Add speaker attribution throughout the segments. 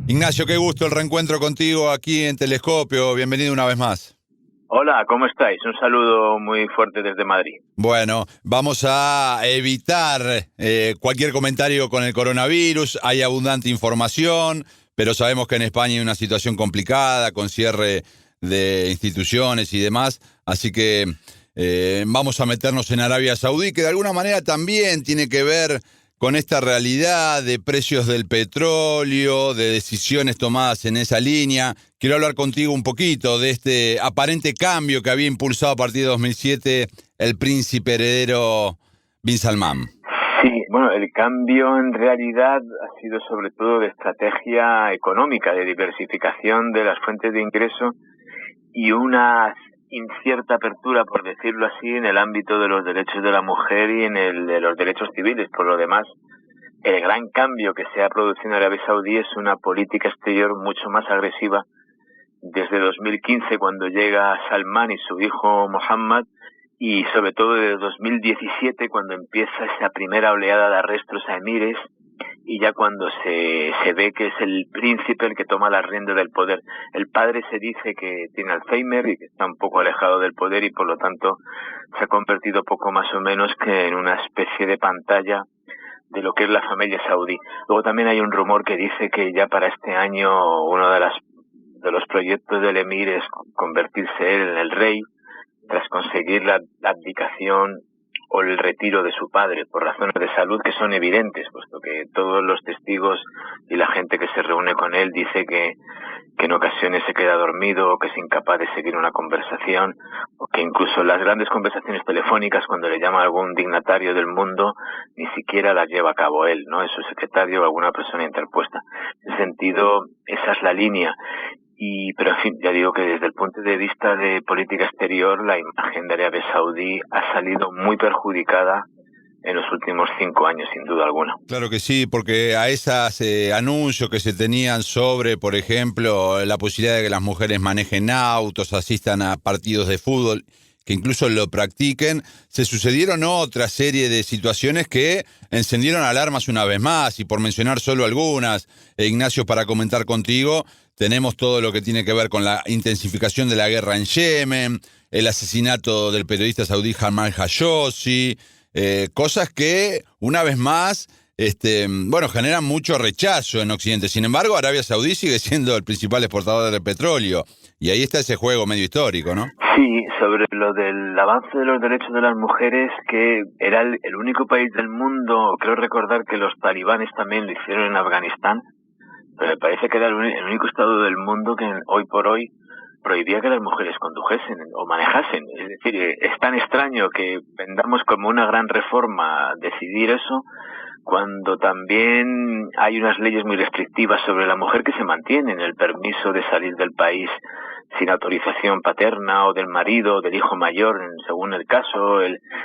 Speaker 1: Ignacio, qué gusto el reencuentro contigo aquí en Telescopio. Bienvenido una vez más.
Speaker 2: Hola, ¿cómo estáis? Un saludo muy fuerte desde Madrid.
Speaker 1: Bueno, vamos a evitar cualquier comentario con el coronavirus. Hay abundante información, pero sabemos que en España hay una situación complicada con cierre de instituciones y demás. Así que vamos a meternos en Arabia Saudí, que de alguna manera también tiene que ver con esta realidad de precios del petróleo, de decisiones tomadas en esa línea. Quiero hablar contigo un poquito de este aparente cambio que había impulsado a partir de 2007 el príncipe heredero Bin Salman.
Speaker 2: Sí, bueno, el cambio en realidad ha sido sobre todo de estrategia económica, de diversificación de las fuentes de ingreso y una incierta apertura, por decirlo así, en el ámbito de los derechos de la mujer y en el de los derechos civiles. Por lo demás, el gran cambio que se ha producido en Arabia Saudí es una política exterior mucho más agresiva desde 2015, cuando llega Salman y su hijo Mohammed, y sobre todo desde 2017, cuando empieza esa primera oleada de arrestos a emires, y ya cuando se ve que es el príncipe el que toma las riendas del poder. El padre se dice que tiene Alzheimer y que está un poco alejado del poder, y por lo tanto se ha convertido poco más o menos que en una especie de pantalla de lo que es la familia saudí. Luego también hay un rumor que dice que ya para este año uno de los proyectos del emir es convertirse él en el rey, tras conseguir la abdicación o el retiro de su padre por razones de salud que son evidentes, puesto que todos los testigos y la gente que se reúne con él dice que en ocasiones se queda dormido, o que es incapaz de seguir una conversación, o que incluso las grandes conversaciones telefónicas, cuando le llama a algún dignatario del mundo, ni siquiera las lleva a cabo él, ¿no? Es su secretario o alguna persona interpuesta. En ese sentido, esa es la línea. Pero en fin, ya digo que desde el punto de vista de política exterior, la imagen de Arabia Saudí ha salido muy perjudicada en los últimos 5 años, sin duda alguna.
Speaker 1: Claro que sí, porque a esos anuncios que se tenían sobre, por ejemplo, la posibilidad de que las mujeres manejen autos, asistan a partidos de fútbol, que incluso lo practiquen, se sucedieron otra serie de situaciones que encendieron alarmas una vez más. Y por mencionar solo algunas, Ignacio, para comentar contigo, tenemos todo lo que tiene que ver con la intensificación de la guerra en Yemen, el asesinato del periodista saudí Jamal Khashoggi, cosas que, una vez más, generan mucho rechazo en Occidente. Sin embargo, Arabia Saudí sigue siendo el principal exportador de petróleo. Y ahí está ese juego medio histórico, ¿no?
Speaker 2: Sí, sobre lo del avance de los derechos de las mujeres, que era el único país del mundo, creo recordar que los talibanes también lo hicieron en Afganistán, pero me parece que era el único estado del mundo que hoy por hoy prohibía que las mujeres condujesen o manejasen. Es decir, es tan extraño que vendamos como una gran reforma decidir eso, cuando también hay unas leyes muy restrictivas sobre la mujer que se mantienen: el permiso de salir del país sin autorización paterna o del marido o del hijo mayor, según el caso,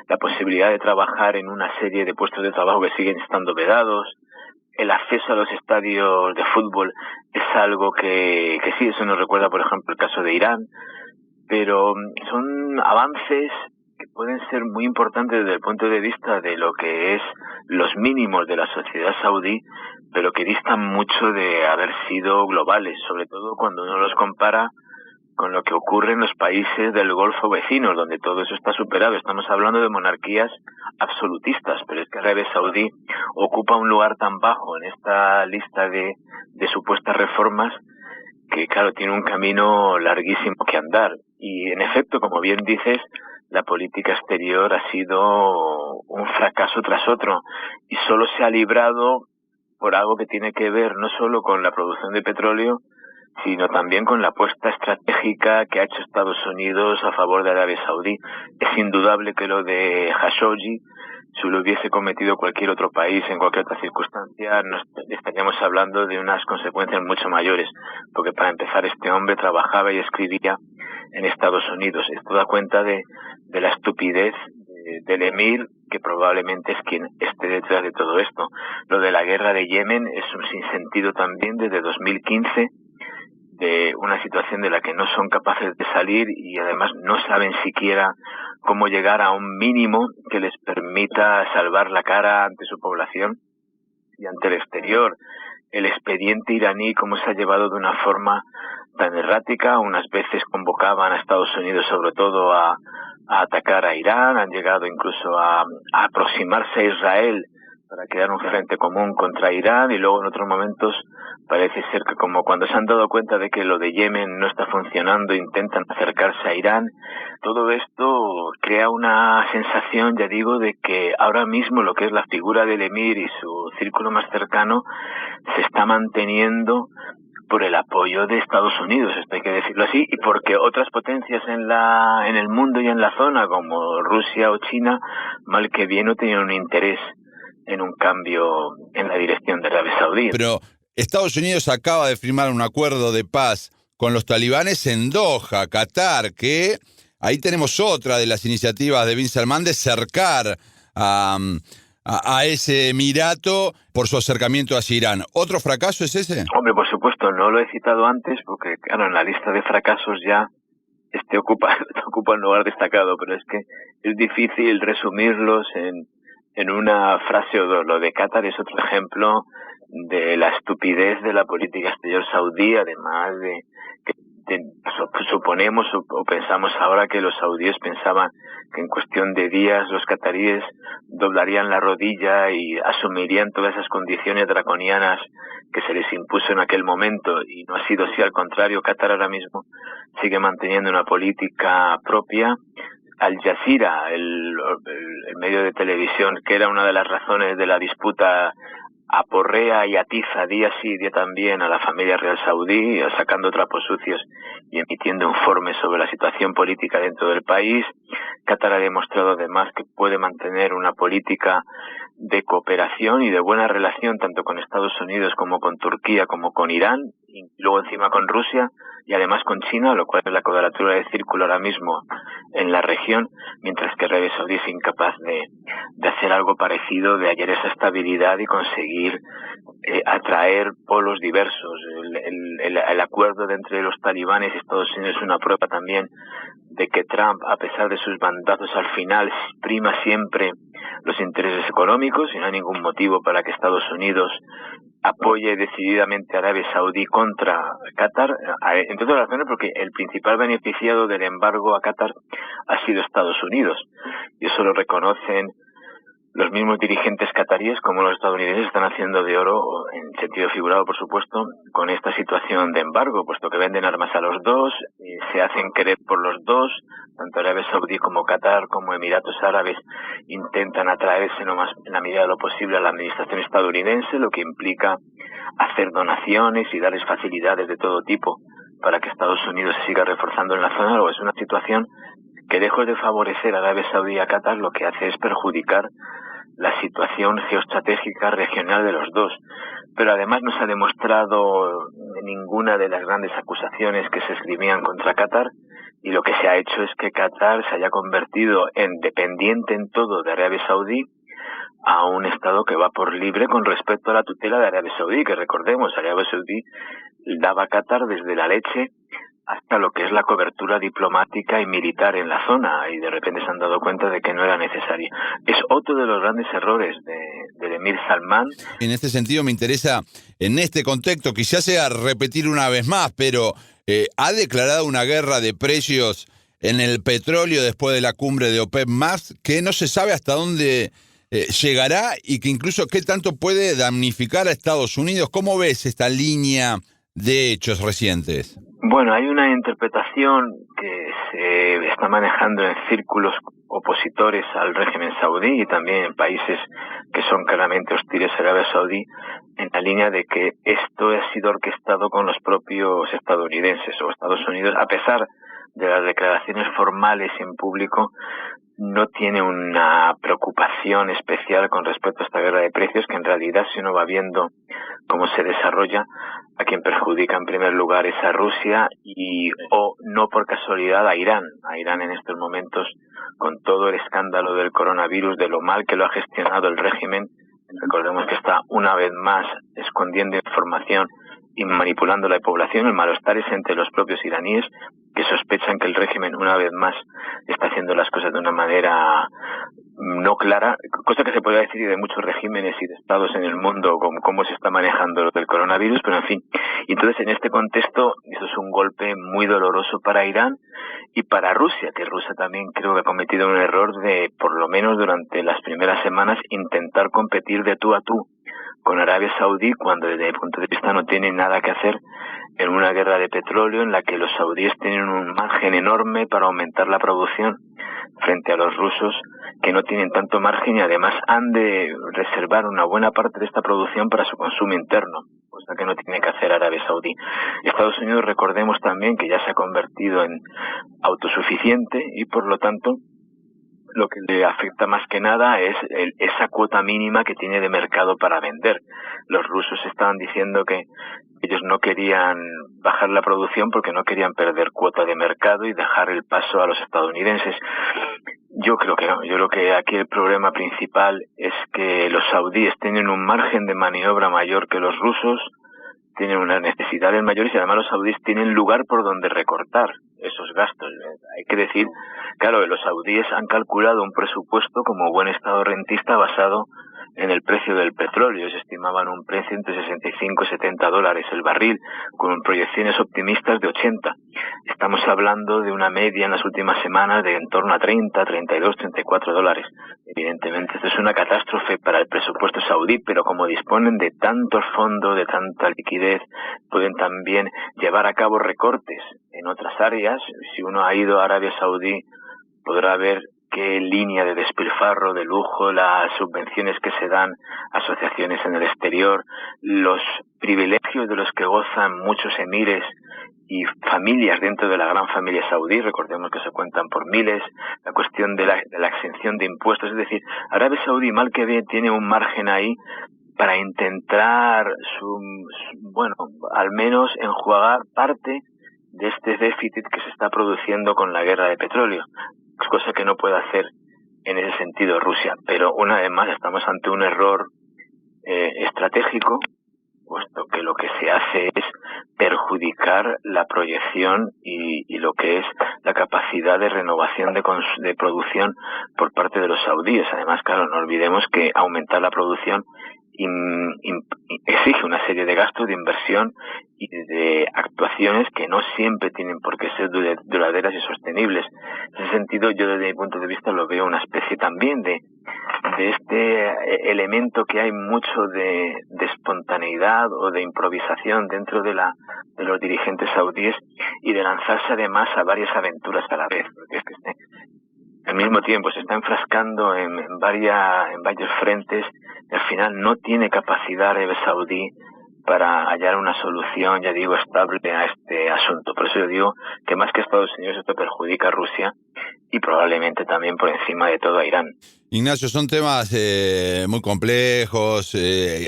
Speaker 2: la posibilidad de trabajar en una serie de puestos de trabajo que siguen estando vedados. El acceso a los estadios de fútbol es algo que sí, eso nos recuerda, por ejemplo, el caso de Irán, pero son avances que pueden ser muy importantes desde el punto de vista de lo que es los mínimos de la sociedad saudí, pero que distan mucho de haber sido globales, sobre todo cuando uno los compara con lo que ocurre en los países del Golfo vecinos, donde todo eso está superado. Estamos hablando de monarquías absolutistas, pero es que Arabia Saudí ocupa un lugar tan bajo en esta lista de supuestas reformas que, claro, tiene un camino larguísimo que andar. Y, en efecto, como bien dices, la política exterior ha sido un fracaso tras otro, y solo se ha librado por algo que tiene que ver no solo con la producción de petróleo, sino también con la apuesta estratégica que ha hecho Estados Unidos a favor de Arabia Saudí. Es indudable que lo de Khashoggi, si lo hubiese cometido cualquier otro país en cualquier otra circunstancia, estaríamos hablando de unas consecuencias mucho mayores, porque para empezar, este hombre trabajaba y escribía en Estados Unidos. Esto da cuenta de la estupidez del emir, que probablemente es quien esté detrás de todo esto. Lo de la guerra de Yemen es un sinsentido también desde 2015, de una situación de la que no son capaces de salir, y además no saben siquiera cómo llegar a un mínimo que les permita salvar la cara ante su población y ante el exterior. el expediente iraní, cómo se ha llevado de una forma tan errática. Unas veces convocaban a Estados Unidos sobre todo a atacar a Irán, han llegado incluso a aproximarse a Israel para crear un frente común contra Irán, y luego en otros momentos parece ser que como cuando se han dado cuenta de que lo de Yemen no está funcionando, intentan acercarse a Irán. Todo esto crea una sensación, ya digo, de que ahora mismo lo que es la figura del emir y su círculo más cercano se está manteniendo por el apoyo de Estados Unidos, esto hay que decirlo así, y porque otras potencias en el mundo y en la zona, como Rusia o China, mal que bien no tenían un interés en un cambio en la dirección de Arabia Saudí.
Speaker 1: Pero Estados Unidos acaba de firmar un acuerdo de paz con los talibanes en Doha, Qatar, que ahí tenemos otra de las iniciativas de Bin Salman de cercar a ese emirato por su acercamiento hacia Irán. ¿Otro fracaso es ese?
Speaker 2: Hombre, por supuesto, no lo he citado antes porque, claro, en la lista de fracasos ya ocupa un lugar destacado, pero es que es difícil resumirlos en una frase o dos. Lo de Qatar es otro ejemplo de la estupidez de la política exterior saudí, además de que suponemos o pensamos ahora que los saudíes pensaban que en cuestión de días los cataríes doblarían la rodilla y asumirían todas esas condiciones draconianas que se les impuso en aquel momento, y no ha sido así. Al contrario, Qatar ahora mismo sigue manteniendo una política propia. Al Jazeera, el medio de televisión, que era una de las razones de la disputa, aporrea y atiza día sí día también a la familia real saudí, sacando trapos sucios y emitiendo informes sobre la situación política dentro del país. Qatar ha demostrado además que puede mantener una política de cooperación y de buena relación tanto con Estados Unidos como con Turquía como con Irán, y luego encima con Rusia y además con China, lo cual es la cuadratura del círculo ahora mismo en la región, mientras que Arabia Saudí es incapaz de hacer algo parecido, de hallar esa estabilidad y conseguir atraer polos diversos. El acuerdo entre los talibanes y Estados Unidos es una prueba también de que Trump, a pesar de sus bandazos, al final prima siempre los intereses económicos, y no hay ningún motivo para que Estados Unidos apoye decididamente a Arabia Saudí contra Qatar, entre otras razones porque el principal beneficiado del embargo a Qatar ha sido Estados Unidos, y eso lo reconocen los mismos dirigentes cataríes, como los estadounidenses, están haciendo de oro, en sentido figurado por supuesto, con esta situación de embargo, puesto que venden armas a los dos, se hacen querer por los dos, tanto Arabia Saudí como Qatar como Emiratos Árabes intentan atraerse nomás en la medida de lo posible a la administración estadounidense, lo que implica hacer donaciones y darles facilidades de todo tipo para que Estados Unidos se siga reforzando en la zona. Luego es una situación que, lejos de favorecer a Arabia Saudí y a Qatar, lo que hace es perjudicar la situación geoestratégica regional de los dos. Pero además no se ha demostrado ninguna de las grandes acusaciones que se esgrimían contra Qatar, y lo que se ha hecho es que Qatar se haya convertido en dependiente en todo de Arabia Saudí, a un Estado que va por libre con respecto a la tutela de Arabia Saudí, que recordemos, Arabia Saudí daba a Qatar desde la leche hasta lo que es la cobertura diplomática y militar en la zona, y de repente se han dado cuenta de que no era necesario. Es otro de los grandes errores del emir Salman.
Speaker 1: En este sentido me interesa, en este contexto, quizás sea repetir una vez más, pero ha declarado una guerra de precios en el petróleo después de la cumbre de OPEP+, que no se sabe hasta dónde llegará, y que incluso qué tanto puede damnificar a Estados Unidos. ¿Cómo ves esta línea de hechos recientes?
Speaker 2: Bueno, hay una interpretación que se está manejando en círculos opositores al régimen saudí y también en países que son claramente hostiles a Arabia Saudí, en la línea de que esto ha sido orquestado con los propios estadounidenses o Estados Unidos, a pesar de las declaraciones formales en público. No tiene una preocupación especial con respecto a esta guerra de precios, que en realidad, si uno va viendo cómo se desarrolla, a quien perjudica en primer lugar es a Rusia y, o no por casualidad, a Irán. A Irán en estos momentos, con todo el escándalo del coronavirus, de lo mal que lo ha gestionado el régimen. Recordemos que está una vez más escondiendo información y manipulando la población. El malestar es entre los propios iraníes, que sospechan que el régimen, una vez más, está haciendo las cosas de una manera no clara, cosa que se puede decir de muchos regímenes y de estados en el mundo, como cómo se está manejando lo del coronavirus, pero en fin. Y entonces, en este contexto, eso es un golpe muy doloroso para Irán y para Rusia, que Rusia también creo que ha cometido un error de, por lo menos durante las primeras semanas, intentar competir de tú a tú con Arabia Saudí, cuando desde mi punto de vista no tiene nada que hacer en una guerra de petróleo en la que los saudíes tienen un margen enorme para aumentar la producción frente a los rusos, que no tienen tanto margen y además han de reservar una buena parte de esta producción para su consumo interno, cosa que no tiene que hacer Arabia Saudí. Estados Unidos, recordemos también que ya se ha convertido en autosuficiente y por lo tanto lo que le afecta más que nada es esa cuota mínima que tiene de mercado para vender. Los rusos estaban diciendo que ellos no querían bajar la producción porque no querían perder cuota de mercado y dejar el paso a los estadounidenses. Yo creo que no. Yo creo que aquí el problema principal es que los saudíes tienen un margen de maniobra mayor que los rusos, tienen unas necesidades mayores y además los saudíes tienen lugar por donde recortar esos gastos. Hay que decir, claro, los saudíes han calculado un presupuesto como buen estado rentista basado en el precio del petróleo. Se estimaban un precio entre 65 y 70 dólares el barril, con proyecciones optimistas de 80. Estamos hablando de una media en las últimas semanas de en torno a 30, 32, 34 dólares. Evidentemente, esto es una catástrofe para el presupuesto saudí, pero como disponen de tantos fondos, de tanta liquidez, pueden también llevar a cabo recortes en otras áreas. Si uno ha ido a Arabia Saudí, podrá ver qué línea de despilfarro, de lujo, las subvenciones que se dan a asociaciones en el exterior, los privilegios de los que gozan muchos emires y familias dentro de la gran familia saudí, recordemos que se cuentan por miles, la cuestión de la exención de impuestos, es decir, Arabia Saudí, mal que bien, tiene un margen ahí para intentar, al menos enjuagar parte de este déficit que se está produciendo con la guerra de petróleo, cosa que no puede hacer en ese sentido Rusia. Pero una vez más estamos ante un error estratégico, puesto que lo que se hace es perjudicar la proyección y lo que es la capacidad de renovación de producción por parte de los saudíes. Además, claro, no olvidemos que aumentar la producción exige una serie de gastos, de inversión y de actuaciones que no siempre tienen por qué ser duraderas y sostenibles. En ese sentido, yo desde mi punto de vista lo veo una especie también de este elemento que hay mucho de espontaneidad o de improvisación dentro de los dirigentes saudíes y de lanzarse además a varias aventuras a la vez, porque es que al mismo tiempo se está enfrascando en varios frentes y al final no tiene capacidad Arabia Saudí para hallar una solución, ya digo, estable a este asunto. Por eso yo digo que más que Estados Unidos esto perjudica a Rusia y probablemente también por encima de todo a Irán.
Speaker 1: Ignacio, son temas muy complejos.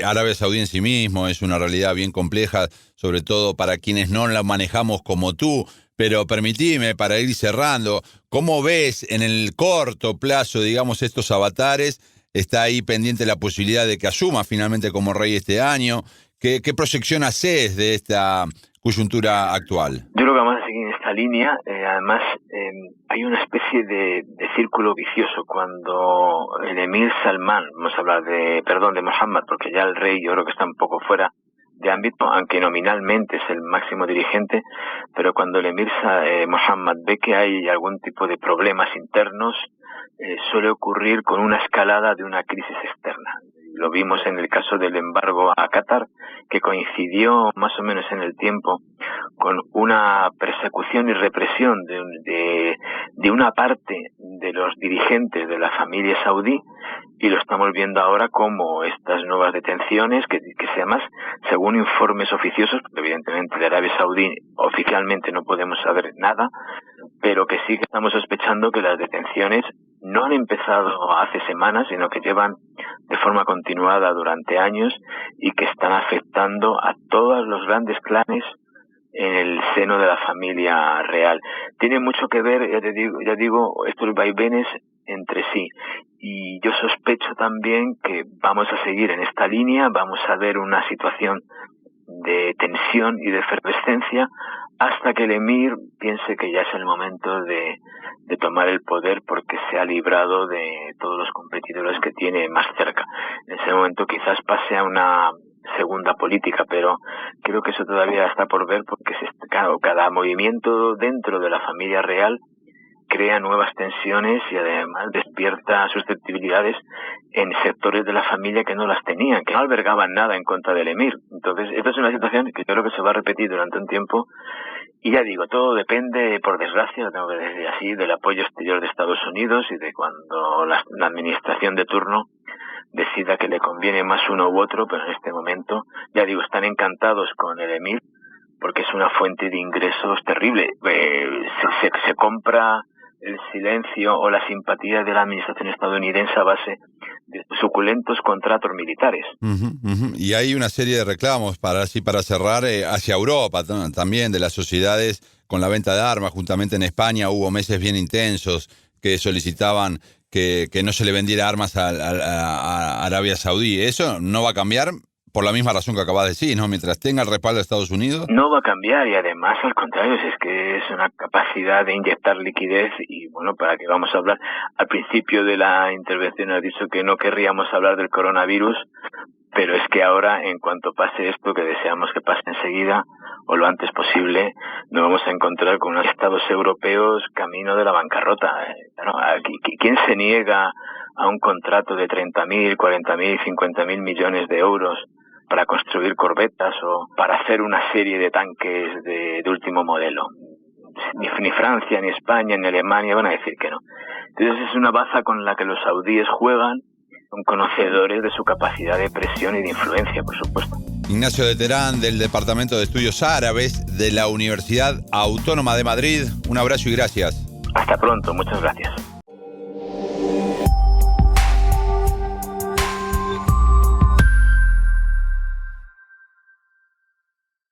Speaker 1: Arabia Saudí en sí mismo es una realidad bien compleja, sobre todo para quienes no la manejamos como tú. Pero permitime, para ir cerrando, ¿cómo ves en el corto plazo, digamos, estos avatares? Está ahí pendiente la posibilidad de que asuma finalmente como rey este año. ¿Qué proyección haces de esta coyuntura actual?
Speaker 2: Yo creo que vamos a seguir en esta línea. Además, hay una especie de círculo vicioso cuando el emir Salman, vamos a hablar de Mohammed, porque ya el rey yo creo que está un poco fuera de ámbito, aunque nominalmente es el máximo dirigente, pero cuando el emir Mohammed ve que hay algún tipo de problemas internos, suele ocurrir con una escalada de una crisis externa. Lo vimos en el caso del embargo a Qatar, que coincidió más o menos en el tiempo con una persecución y represión de una parte de los dirigentes de la familia saudí, y lo estamos viendo ahora como estas nuevas detenciones, que además, según informes oficiosos, evidentemente de Arabia Saudí oficialmente no podemos saber nada, pero que sí que estamos sospechando que las detenciones no han empezado hace semanas, sino que llevan de forma continuada durante años y que están afectando a todos los grandes clanes en el seno de la familia real. Tiene mucho que ver, ya digo, estos vaivenes entre sí. Y yo sospecho también que vamos a seguir en esta línea, vamos a ver una situación de tensión y de efervescencia hasta que el emir piense que ya es el momento de tomar el poder porque se ha librado de todos los competidores que tiene más cerca. En ese momento quizás pase a una segunda política, pero creo que eso todavía está por ver porque claro, cada movimiento dentro de la familia real crea nuevas tensiones y además despierta susceptibilidades en sectores de la familia que no las tenían, que no albergaban nada en contra del emir. Entonces, esta es una situación que yo creo que se va a repetir durante un tiempo. Y ya digo, todo depende, por desgracia, lo tengo que decir así, del apoyo exterior de Estados Unidos y de cuando la administración de turno decida que le conviene más uno u otro, pero en este momento, ya digo, están encantados con el emir porque es una fuente de ingresos terrible. Se compra el silencio o la simpatía de la administración estadounidense a base de suculentos contratos militares.
Speaker 1: Y hay una serie de reclamos, para cerrar, hacia Europa también, de las sociedades con la venta de armas. Juntamente en España hubo meses bien intensos que solicitaban que no se le vendiera armas a Arabia Saudí. ¿Eso no va a cambiar? Por la misma razón que acabas de decir, ¿no? Mientras tenga el respaldo de Estados Unidos.
Speaker 2: No va a cambiar y además, al contrario, es que es una capacidad de inyectar liquidez y, bueno, ¿para qué vamos a hablar? Al principio de la intervención has dicho que no querríamos hablar del coronavirus, pero es que ahora, en cuanto pase esto, que deseamos que pase enseguida o lo antes posible, nos vamos a encontrar con unos estados europeos camino de la bancarrota. Claro, ¿quién se niega a un contrato de 30.000, 40.000, 50.000 millones de euros para construir corbetas o para hacer una serie de tanques de último modelo? Ni Francia, ni España, ni Alemania van a decir que no. Entonces es una baza con la que los saudíes juegan, son conocedores de su capacidad de presión y de influencia, por supuesto.
Speaker 1: Ignacio de Terán, del Departamento de Estudios Árabes de la Universidad Autónoma de Madrid. Un abrazo y gracias.
Speaker 2: Hasta pronto, muchas gracias.